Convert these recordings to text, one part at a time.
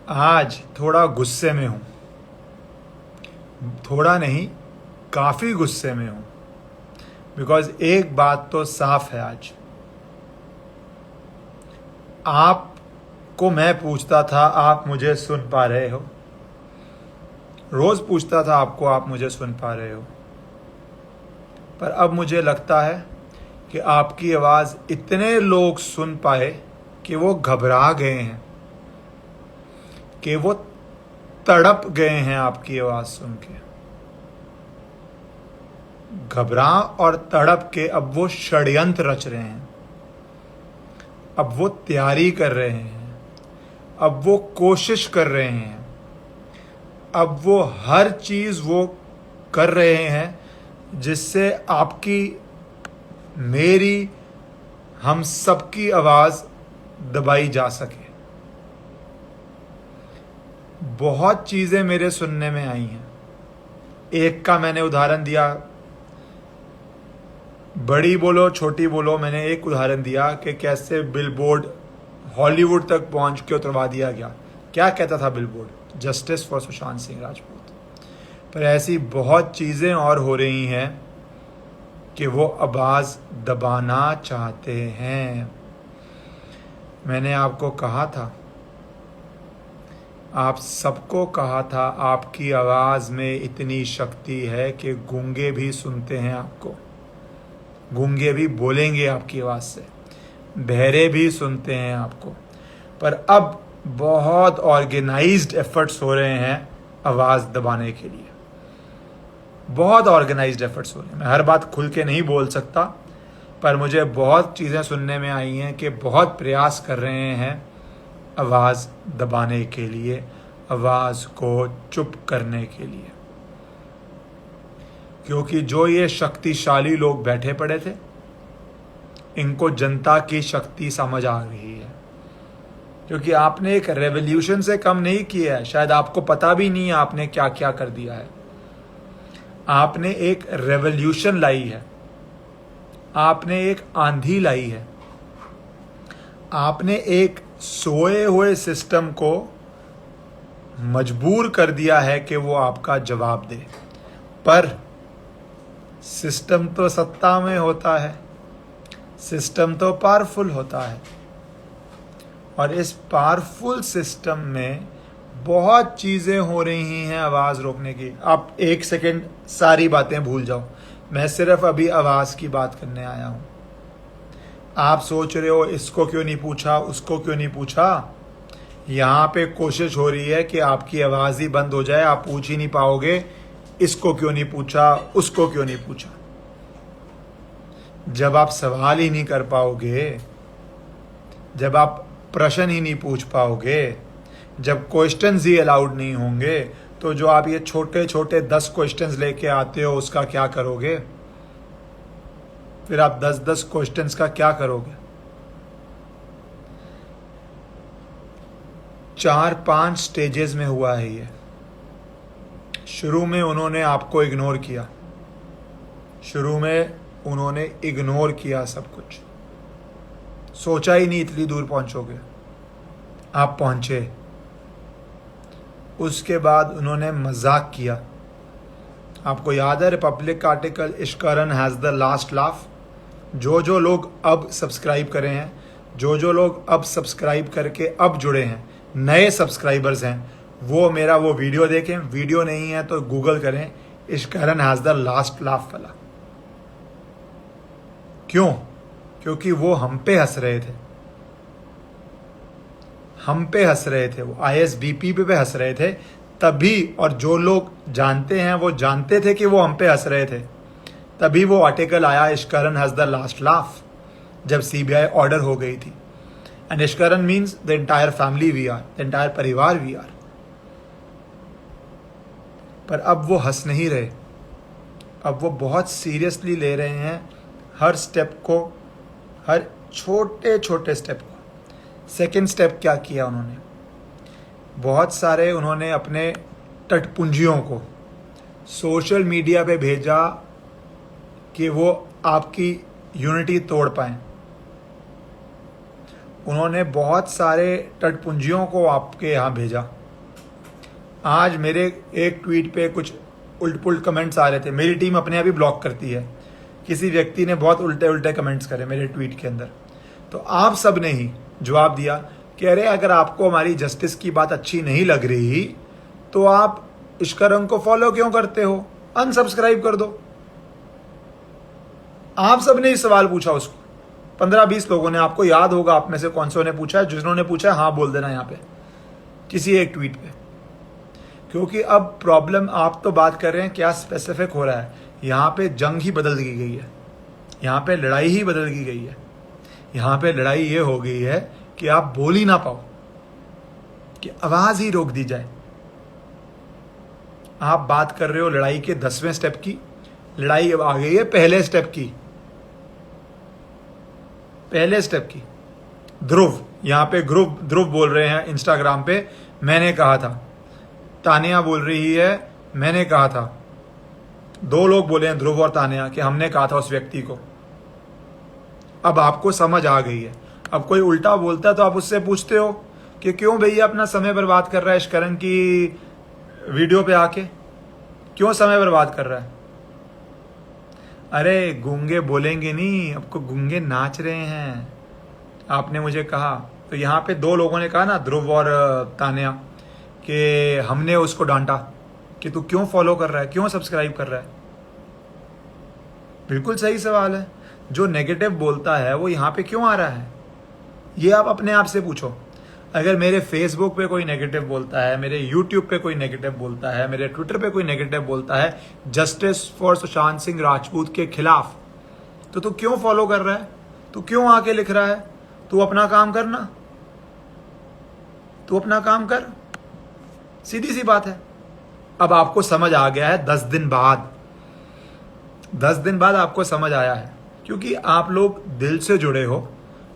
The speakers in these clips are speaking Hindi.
आज थोड़ा गुस्से में हूँ। थोड़ा नहीं, काफ़ी गुस्से में हूँ। बिकॉज एक बात तो साफ है, आज आपको मैं पूछता था, आप मुझे सुन पा रहे हो? रोज पूछता था आपको, आप मुझे सुन पा रहे हो? पर अब मुझे लगता है कि आपकी आवाज़ इतने लोग सुन पाए कि वो घबरा गए हैं, कि वो तड़प गए हैं आपकी आवाज़ सुन के। घबरा और तड़प के अब वो षड्यंत्र रच रहे हैं, अब वो तैयारी कर रहे हैं, अब वो कोशिश कर रहे हैं, अब वो हर चीज़ वो कर रहे हैं जिससे आपकी, मेरी, हम सबकी आवाज़ दबाई जा सके। बहुत चीज़ें मेरे सुनने में आई हैं। एक का मैंने उदाहरण दिया, बड़ी बोलो छोटी बोलो, मैंने एक उदाहरण दिया कि कैसे बिलबोर्ड हॉलीवुड तक पहुंच के उतरवा दिया गया। क्या कहता था billboard? Justice for Sushant Singh Rajput. पर ऐसी बहुत चीज़ें और हो रही हैं कि वो आवाज़ दबाना चाहते हैं। मैंने आपको कहा था, आप सबको कहा था, आपकी आवाज़ में इतनी शक्ति है कि गूंगे भी सुनते हैं आपको, गूंगे भी बोलेंगे आपकी आवाज़ से, बहरे भी सुनते हैं आपको। पर अब बहुत ऑर्गेनाइज्ड एफर्ट्स हो रहे हैं आवाज़ दबाने के लिए, बहुत ऑर्गेनाइज्ड एफर्ट्स हो रहे हैं। मैं हर बात खुल के नहीं बोल सकता, पर मुझे बहुत चीज़ें सुनने में आई हैं कि बहुत प्रयास कर रहे हैं आवाज़ दबाने के लिए, आवाज़ को चुप करने के लिए। क्योंकि जो ये शक्तिशाली लोग बैठे पड़े थे, इनको जनता की शक्ति समझ आ रही है। क्योंकि आपने एक रेवोल्यूशन से कम नहीं किया है, शायद आपको पता भी नहीं है आपने क्या क्या कर दिया है। आपने एक रेवोल्यूशन लाई है, आपने एक आंधी लाई है, आपने एक सोए हुए सिस्टम को मजबूर कर दिया है कि वो आपका जवाब दे। पर सिस्टम तो सत्ता में होता है, सिस्टम तो पावरफुल होता है, और इस पावरफुल सिस्टम में बहुत चीज़ें हो रही हैं आवाज़ रोकने की। आप एक सेकंड सारी बातें भूल जाओ, मैं सिर्फ अभी आवाज़ की बात करने आया हूँ। आप सोच रहे हो इसको क्यों नहीं पूछा, उसको क्यों नहीं पूछा? यहाँ पे कोशिश हो रही है कि आपकी आवाज़ ही बंद हो जाए, आप पूछ ही नहीं पाओगे इसको क्यों नहीं पूछा, उसको क्यों नहीं पूछा। जब आप सवाल ही नहीं कर पाओगे, जब आप प्रश्न ही नहीं पूछ पाओगे, जब क्वेश्चंस ही अलाउड नहीं होंगे, तो जो आप ये छोटे छोटे 10 क्वेश्चंस लेके आते हो उसका क्या करोगे? फिर आप 10-10 क्वेश्चंस का क्या करोगे? 4-5 स्टेजेस में हुआ है ये। शुरू में उन्होंने आपको इग्नोर किया, शुरू में उन्होंने इग्नोर किया सब कुछ, सोचा ही नहीं इतनी दूर पहुंचोगे, आप पहुंचे। उसके बाद उन्होंने मजाक किया। आपको याद है रिपब्लिक का article, Ishkaran has the last laugh? जो लोग अब सब्सक्राइब करे हैं, जो लोग अब सब्सक्राइब करके अब जुड़े हैं, नए सब्सक्राइबर्स हैं, वो मेरा वो वीडियो देखें। वीडियो नहीं है तो गूगल करें, इश्करन हैज़ द लास्ट लाफ वाला। क्यों? क्योंकि वो हम पे हंस रहे थे, हम पे हंस रहे थे, वो ISBP पे हंस रहे थे तभी। और जो लोग जानते हैं वो जानते थे कि वो हम पे हंस रहे थे, तभी वो आर्टिकल आया, Ishkaran has the last laugh, जब CBI ऑर्डर हो गई थी। And Ishkaran means the entire family we are, the entire parivar we are. पर अब वो हंस नहीं रहे, अब वो बहुत सीरियसली ले रहे हैं हर स्टेप को, हर छोटे छोटे स्टेप को। सेकंड स्टेप क्या किया उन्होंने? बहुत सारे उन्होंने अपने टटपुंजियों को सोशल मीडिया पे भेजा कि वो आपकी यूनिटी तोड़ पाएं। उन्होंने बहुत सारे टटपुंजियों को आपके यहाँ भेजा आज मेरे एक ट्वीट पे कुछ उल्ट पुल्ट कमेंट्स आ रहे थे, मेरी टीम अपने आप ही ब्लॉक करती है। किसी व्यक्ति ने बहुत उल्टे उल्टे कमेंट्स करे मेरे ट्वीट के अंदर, तो आप सब ने ही जवाब दिया कि अरे अगर आपको हमारी जस्टिस की बात अच्छी नहीं लग रही तो आप इश्करंग को फॉलो क्यों करते हो, अनसब्सक्राइब कर दो। आप सब ने ही सवाल पूछा उसको, 15-20 लोगों ने, आपको याद होगा आप में से कौन से ने पूछा है, जिन्होंने पूछा है हाँ बोल देना यहाँ पे किसी एक ट्वीट पे। क्योंकि अब प्रॉब्लम, आप तो बात कर रहे हैं क्या स्पेसिफिक हो रहा है, यहाँ पे जंग ही बदल दी गई है, यहाँ पे लड़ाई ही बदल दी गई है। यहाँ पे लड़ाई ये हो गई है कि आप बोल ही ना पाओ, कि आवाज ही रोक दी जाए। आप बात कर रहे हो लड़ाई के 10वें स्टेप की, लड़ाई अब आ गई है पहले स्टेप की, पहले स्टेप की। ध्रुव, यहाँ पे ध्रुव बोल रहे हैं इंस्टाग्राम पे, मैंने कहा था। तानिया बोल रही है मैंने कहा था। 2 लोग बोले हैं, ध्रुव और तानिया, कि हमने कहा था उस व्यक्ति को। अब आपको समझ आ गई है। अब कोई उल्टा बोलता है तो आप उससे पूछते हो कि क्यों भैया अपना समय बर्बाद कर रहा है इश्करंग की वीडियो पे आके, क्यों समय बर्बाद कर रहा है। अरे गूंगे बोलेंगे नहीं, आपको गूंगे नाच रहे हैं, आपने मुझे कहा। तो यहाँ पे 2 लोगों ने कहा ना, ध्रुव और तानिया, कि हमने उसको डांटा कि तू क्यों फॉलो कर रहा है, क्यों सब्सक्राइब कर रहा है। बिल्कुल सही सवाल है। जो नेगेटिव बोलता है वो यहाँ पे क्यों आ रहा है, ये आप अपने आप से पूछो। अगर मेरे फेसबुक पे कोई नेगेटिव बोलता है, मेरे यूट्यूब पे कोई नेगेटिव बोलता है, मेरे ट्विटर पे कोई नेगेटिव बोलता है जस्टिस फॉर सुशांत सिंह राजपूत के खिलाफ, तो तू क्यों फॉलो कर रहा है, तू क्यों आके लिख रहा है। तू अपना काम करना, तू अपना काम कर, सीधी सी बात है। अब आपको समझ आ गया है 10 दिन बाद, 10 दिन बाद आपको समझ आया है, क्योंकि आप लोग दिल से जुड़े हो।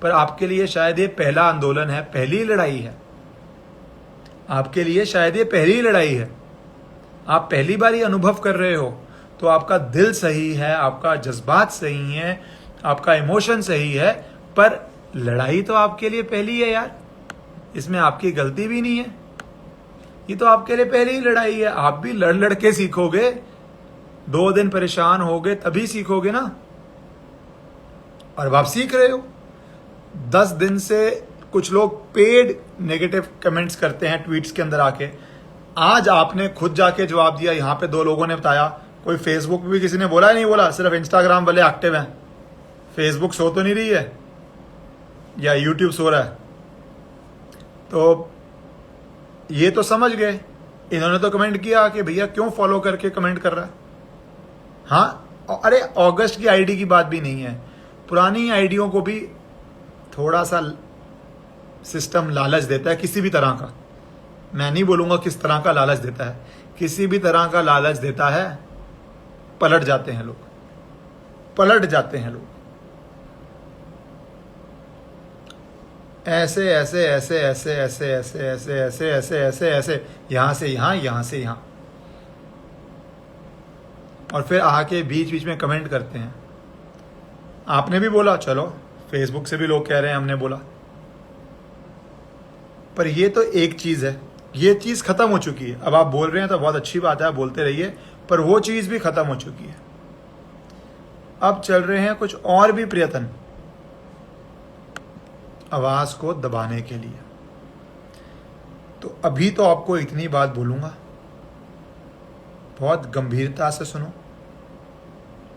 पर आपके लिए शायद ये पहला आंदोलन है, पहली लड़ाई है, आपके लिए शायद ये पहली लड़ाई है, आप पहली बार ये अनुभव कर रहे हो। तो आपका दिल सही है, आपका जज्बात सही है, आपका इमोशन सही है, पर लड़ाई तो आपके लिए पहली है यार, इसमें आपकी गलती भी नहीं है। ये तो आपके लिए पहली ही लड़ाई है। आप भी लड़ लड़ के सीखोगे, 2 दिन परेशान होगे तभी सीखोगे ना। और अब आप सीख रहे हो। 10 दिन से कुछ लोग पेड नेगेटिव कमेंट्स करते हैं ट्वीट्स के अंदर आके। आज आपने खुद जाके जवाब दिया, यहाँ पे 2 लोगों ने बताया। कोई फेसबुक पे भी किसी ने बोला है, नहीं बोला, सिर्फ इंस्टाग्राम वाले एक्टिव हैं। फेसबुक सो तो नहीं रही है, या यूट्यूब सो रहा है। तो ये तो समझ गए, इन्होंने तो कमेंट किया कि भैया क्यों फॉलो करके कमेंट कर रहा है। हाँ, अरे अगस्त की आईडी की बात भी नहीं है, पुरानी आईडियों को भी थोड़ा सा सिस्टम लालच देता है, किसी भी तरह का। मैं नहीं बोलूंगा किस तरह का लालच देता है, किसी भी तरह का लालच देता है, पलट जाते हैं लोग, पलट जाते हैं लोग। ऐसे ऐसे ऐसे ऐसे ऐसे ऐसे ऐसे ऐसे ऐसे ऐसे ऐसे, यहां से यहां, यहां से यहां, और फिर आके बीच बीच में कमेंट करते हैं। आपने भी बोला, चलो फेसबुक से भी लोग कह रहे हैं हमने बोला, पर ये तो एक चीज है, ये चीज खत्म हो चुकी है। अब आप बोल रहे हैं तो बहुत अच्छी बात है, बोलते रहिए, पर वो चीज भी खत्म हो चुकी है। अब चल रहे हैं कुछ और भी प्रयत्न आवाज को दबाने के लिए। तो अभी तो आपको इतनी बात बोलूंगा, बहुत गंभीरता से सुनो,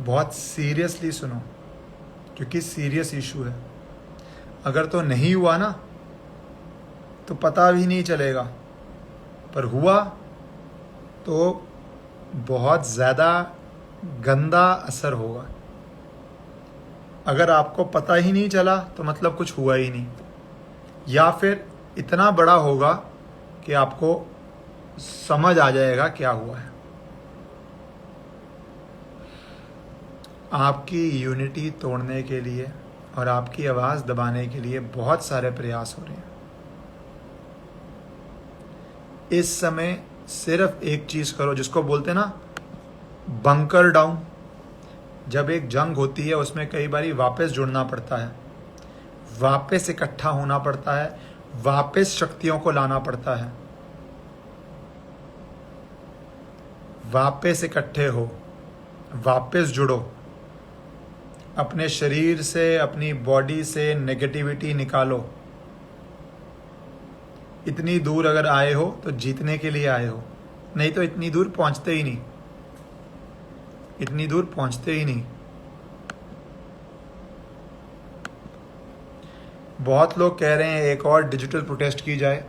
बहुत सीरियसली सुनो, क्योंकि सीरियस इशू है। अगर तो नहीं हुआ ना तो पता भी नहीं चलेगा, पर हुआ तो बहुत ज़्यादा गंदा असर होगा। अगर आपको पता ही नहीं चला तो मतलब कुछ हुआ ही नहीं, या फिर इतना बड़ा होगा कि आपको समझ आ जाएगा क्या हुआ है। आपकी यूनिटी तोड़ने के लिए और आपकी आवाज़ दबाने के लिए बहुत सारे प्रयास हो रहे हैं। इस समय सिर्फ एक चीज़ करो, जिसको बोलते हैं ना बंकर डाउन। जब एक जंग होती है उसमें कई बारी वापस जुड़ना पड़ता है, वापस इकट्ठा होना पड़ता है, वापस शक्तियों को लाना पड़ता है। वापस इकट्ठे हो, वापस जुड़ो, अपने शरीर से, अपनी बॉडी से नेगेटिविटी निकालो। इतनी दूर अगर आए हो तो जीतने के लिए आए हो, नहीं तो इतनी दूर पहुंचते ही नहीं, इतनी दूर पहुंचते ही नहीं। बहुत लोग कह रहे हैं एक और डिजिटल प्रोटेस्ट की जाए।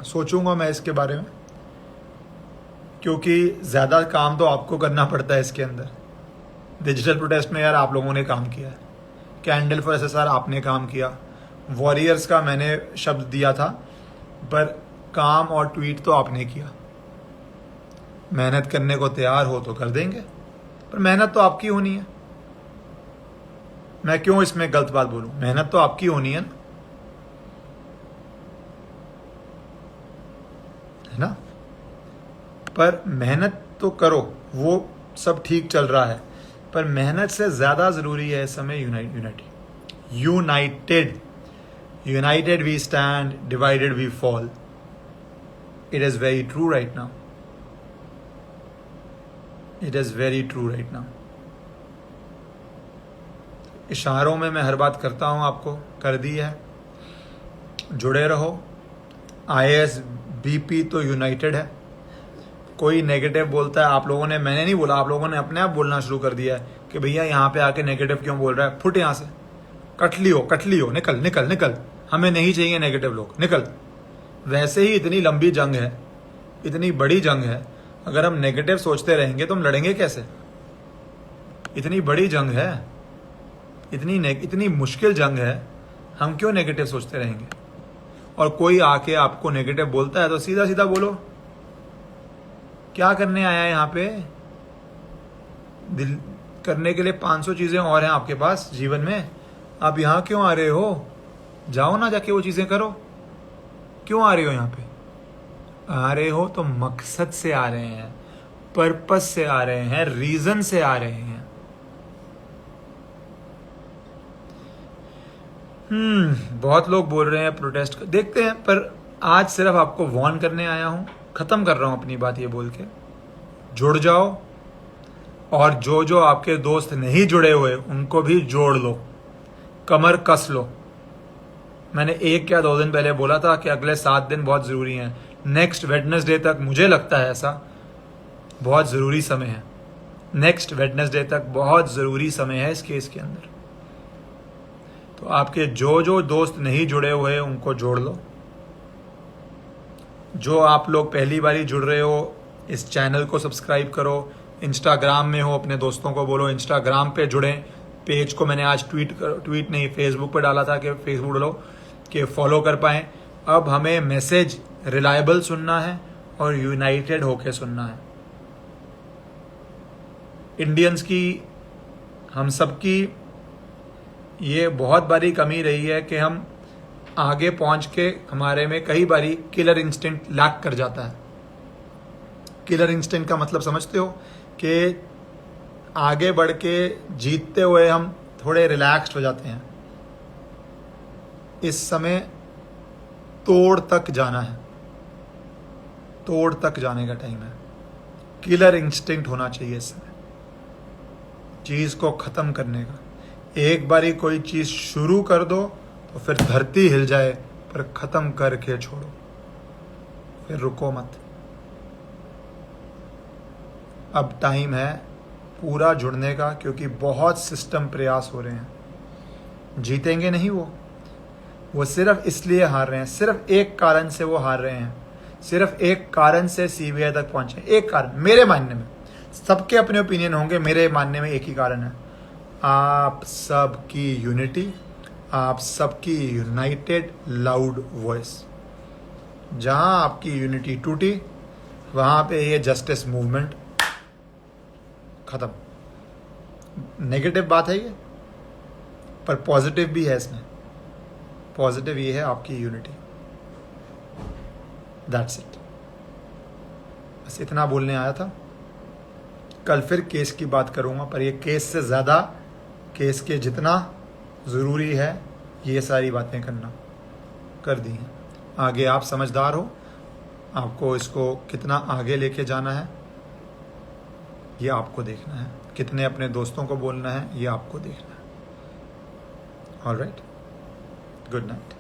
सोचूंगा मैं इसके बारे में, क्योंकि ज़्यादा काम तो आपको करना पड़ता है इसके अंदर। डिजिटल प्रोटेस्ट में यार आप लोगों ने काम किया है, कैंडल फॉर एसएसआर आपने काम किया, वॉरियर्स का मैंने शब्द दिया था, पर काम और ट्वीट तो आपने किया। मेहनत करने को तैयार हो तो कर देंगे, पर मेहनत तो आपकी होनी है। मैं क्यों इसमें गलत बात बोलूं, मेहनत तो आपकी होनी है ना, पर मेहनत तो करो, वो सब ठीक चल रहा है, पर मेहनत से ज्यादा जरूरी है इस समय united. United we stand, divided we fall. It is very true right now, it is very true right now. इशारों में मैं हर बात करता हूं, आपको कर दी है। जुड़े रहो। आईएएस बीपी तो यूनाइटेड है। कोई नेगेटिव बोलता है, आप लोगों ने, मैंने नहीं बोला, आप लोगों ने अपने आप बोलना शुरू कर दिया है कि भैया यहाँ पे आके नेगेटिव क्यों बोल रहा है, फुट यहाँ से, कटली हो, निकल निकल निकल, हमें नहीं चाहिए नेगेटिव लोग, निकल। वैसे ही इतनी लंबी जंग है, इतनी बड़ी जंग है, अगर हम नेगेटिव सोचते रहेंगे तो हम लड़ेंगे कैसे? इतनी बड़ी जंग है, इतनी मुश्किल जंग है, हम क्यों नेगेटिव सोचते रहेंगे? और कोई आके आपको नेगेटिव बोलता है तो सीधा सीधा बोलो, क्या करने आया है यहाँ पे? दिल करने के लिए 500 चीजें और हैं आपके पास जीवन में, आप यहाँ क्यों आ रहे हो? जाओ ना, जाके वो चीजें करो। क्यों आ रहे हो यहाँ पे? आ रहे हो तो मकसद से आ रहे हैं, पर्पस से आ रहे हैं, रीजन से आ रहे हैं। बहुत लोग बोल रहे हैं प्रोटेस्ट का, देखते हैं, पर आज सिर्फ आपको वार्न करने आया हूं। खत्म कर रहा हूं अपनी बात ये बोल के, जुड़ जाओ, और जो जो आपके दोस्त नहीं जुड़े हुए उनको भी जोड़ लो, कमर कस लो। मैंने 1 या 2 दिन पहले बोला था कि अगले 7 दिन बहुत जरूरी हैं। नेक्स्ट वेडनेसडे तक, मुझे लगता है ऐसा, बहुत जरूरी समय है। नेक्स्ट वेडनेसडे तक बहुत जरूरी समय है इस केस के अंदर। तो आपके जो जो दोस्त नहीं जुड़े हुए उनको जोड़ लो। जो आप लोग पहली बारी जुड़ रहे हो, इस चैनल को सब्सक्राइब करो। इंस्टाग्राम में हो, अपने दोस्तों को बोलो इंस्टाग्राम पे जुड़ें। पेज को मैंने आज ट्वीट नहीं, फेसबुक पे डाला था कि फेसबुक लो कि फॉलो कर पाएं। अब हमें मैसेज रिलायबल सुनना है और यूनाइटेड होके सुनना है। इंडियंस की, हम सबकी ये बहुत बड़ी कमी रही है कि हम आगे पहुंच के, हमारे में कई बारी किलर इंस्टिंक्ट लैक कर जाता है। किलर इंस्टिंक्ट का मतलब समझते हो कि आगे बढ़ के जीतते हुए हम थोड़े रिलैक्स्ड हो जाते हैं। इस समय तोड़ तक जाना है, तोड़ तक जाने का टाइम है। किलर इंस्टिंक्ट होना चाहिए इस समय, चीज को खत्म करने का। एक बारी कोई चीज शुरू कर दो तो फिर धरती हिल जाए, पर खत्म करके छोड़ो, फिर रुको मत। अब टाइम है पूरा जुड़ने का, क्योंकि बहुत सिस्टम प्रयास हो रहे हैं। जीतेंगे नहीं वो सिर्फ इसलिए हार रहे हैं, सिर्फ एक कारण से वो हार रहे हैं, सिर्फ एक कारण से सीबीआई तक पहुंचे। एक कारण, मेरे मानने में, सबके अपने ओपिनियन होंगे, मेरे मानने में एक ही कारण है, आप सबकी यूनिटी, आप सबकी यूनाइटेड लाउड वॉइस। जहां आपकी यूनिटी टूटी, वहां पे ये जस्टिस मूवमेंट खत्म। नेगेटिव बात है ये, पर पॉजिटिव भी है इसमें। पॉजिटिव ये है आपकी यूनिटी। दैट्स इट, बस इतना बोलने आया था। कल फिर केस की बात करूंगा, पर ये केस से ज्यादा, केस के जितना जरूरी है ये सारी बातें करना, कर दी हैं। आगे आप समझदार हो, आपको इसको कितना आगे लेके जाना है ये आपको देखना है, कितने अपने दोस्तों को बोलना है ये आपको देखना है। Alright, good night.